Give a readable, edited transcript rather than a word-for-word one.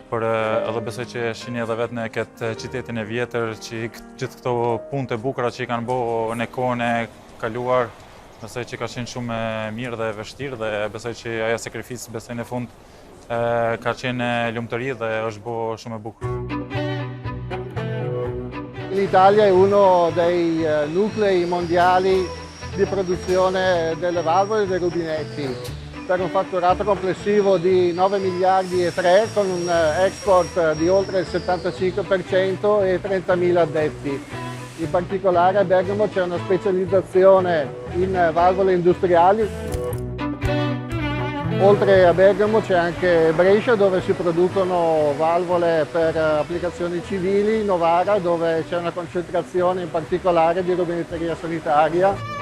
por edhe besoj që shihni edhe vetë në këtë qytetin e vjetër që gjithë këto punë të bukura që i kanë bërë në kohën e kaluar, besoj që ka qenë shumë e mirë dhe e vështirë dhe besoj që ajo sakrificë besoj në fund ka qenë lumturi dhe është bërë shumë e bukur. L'Italia è uno dei nuclei mondiali di produzione delle valvole e dei rubinetti, per un fatturato complessivo di 9 miliardi e 3 con un export di oltre il 75% e 30.000 addetti. In particolare a Bergamo c'è una specializzazione in valvole industriali. Oltre a Bergamo c'è anche Brescia dove si producono valvole per applicazioni civili, Novara dove c'è una concentrazione in particolare di rubinetteria sanitaria.